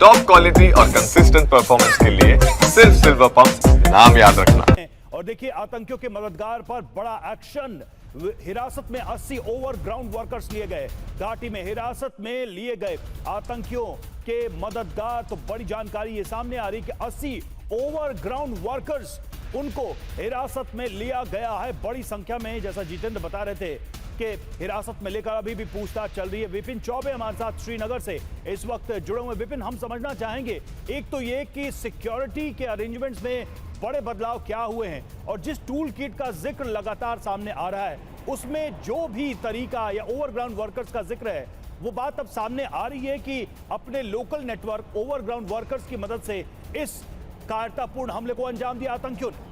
Top quality और consistent performance के लिए सिर्फ सिल्वर पंप नाम याद रखना। और देखिए आतंकियों के मददगार पर बड़ा एक्शन। हिरासत में 80 ओवरग्राउंड वर्कर्स लिए गए। घाटी में हिरासत में लिए गए आतंकियों के मददगार। तो बड़ी जानकारी ये सामने आ रही कि 80 ओवरग्राउंड वर्कर्स उनको हिरासत में लिया गया है बड़ी संख्या में। जैसा जितेंद्र बता रहे थे कि हिरासत में लेकर अभी भी पूछताछ चल रही है। विपिन चौबे हमारे साथ श्रीनगर से इस वक्त जुड़े हुए। विपिन, हम समझना चाहेंगे एक तो ये कि सिक्योरिटी के अरेंजमेंट्स में बड़े बदलाव क्या हुए हैं, और जिस टूल किट का जिक्र लगातार सामने आ रहा है उसमें जो भी तरीका या ओवरग्राउंड वर्कर्स का जिक्र है वो बात अब सामने आ रही है कि अपने लोकल नेटवर्क ओवरग्राउंड वर्कर्स की मदद से इस कायरतापूर्ण हमले को अंजाम दिया आतंकियों ने।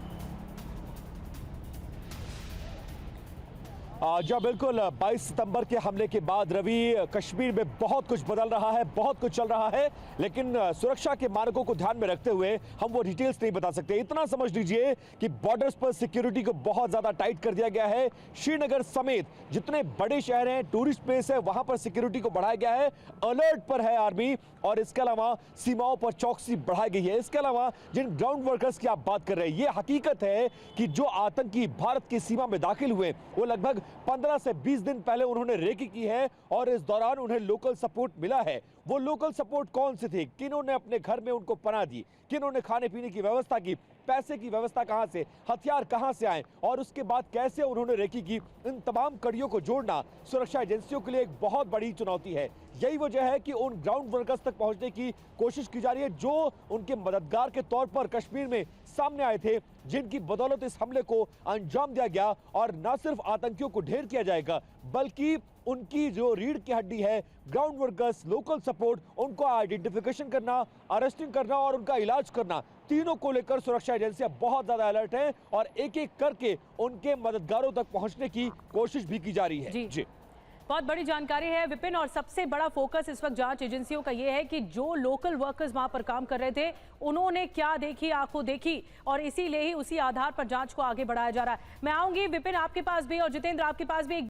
जी बिल्कुल, 22 सितंबर के हमले के बाद रवि कश्मीर में बहुत कुछ बदल रहा है, बहुत कुछ चल रहा है, लेकिन सुरक्षा के मानकों को ध्यान में रखते हुए हम वो डिटेल्स नहीं बता सकते। इतना समझ लीजिए कि बॉर्डर्स पर सिक्योरिटी को बहुत ज्यादा टाइट कर दिया गया है। श्रीनगर समेत जितने बड़े शहर हैं, टूरिस्ट प्लेस है, वहां पर सिक्योरिटी को बढ़ाया गया है। अलर्ट पर है आर्मी, और इसके अलावा सीमाओं पर चौकसी बढ़ाई गई है। इसके अलावा जिन ग्राउंड वर्कर्स की आप बात कर रहे हैं, ये हकीकत है कि जो आतंकी भारत की सीमा में दाखिल हुए वो लगभग 15 से 20 दिन पहले उन्होंने रेकी की है, और इस दौरान उन्हें लोकल सपोर्ट मिला है। वो लोकल सपोर्ट कौन से थे, किन्होंने अपने घर में उनको पनाह दी, किन्होंने खाने पीने की व्यवस्था की, पैसे की व्यवस्था कहां से, हथियार कहां से आए, और उसके बाद कैसे उन्होंने रेकी की, इन तमाम कड़ियों को जोड़ना सुरक्षा एजेंसियों के लिए एक बहुत बड़ी चुनौती है। यही वजह है कि उन ग्राउंड वर्कर्स तक पहुंचने की कोशिश की जा रही है जो उनके मददगार के तौर पर कश्मीर में सामने आए थे, जिनकी बदौलत इस हमले को अंजाम दिया गया। और न सिर्फ आतंकियों को ढेर किया जाएगा, बल्कि उनकी जो रीढ़ की हड्डी है, ग्राउंड वर्कर्स, लोकल सपोर्ट, उनको आइडेंटिफिकेशन करना, अरेस्टिंग करना और उनका इलाज करना, तीनों को लेकर सुरक्षा एजेंसियां बहुत ज्यादा अलर्ट हैं, और एक एक करके उनके मददगारों तक पहुंचने की कोशिश भी की जा रही है। जी बहुत बड़ी जानकारी है विपिन, और सबसे बड़ा फोकस इस वक्त जांच एजेंसियों का यह है कि जो लोकल वर्कर्स वहां पर काम कर रहे थे उन्होंने क्या देखी, आंखों देखी, और इसीलिए ही उसी आधार पर जांच को आगे बढ़ाया जा रहा है। मैं आऊंगी विपिन आपके पास भी, और जितेंद्र आपके पास भी।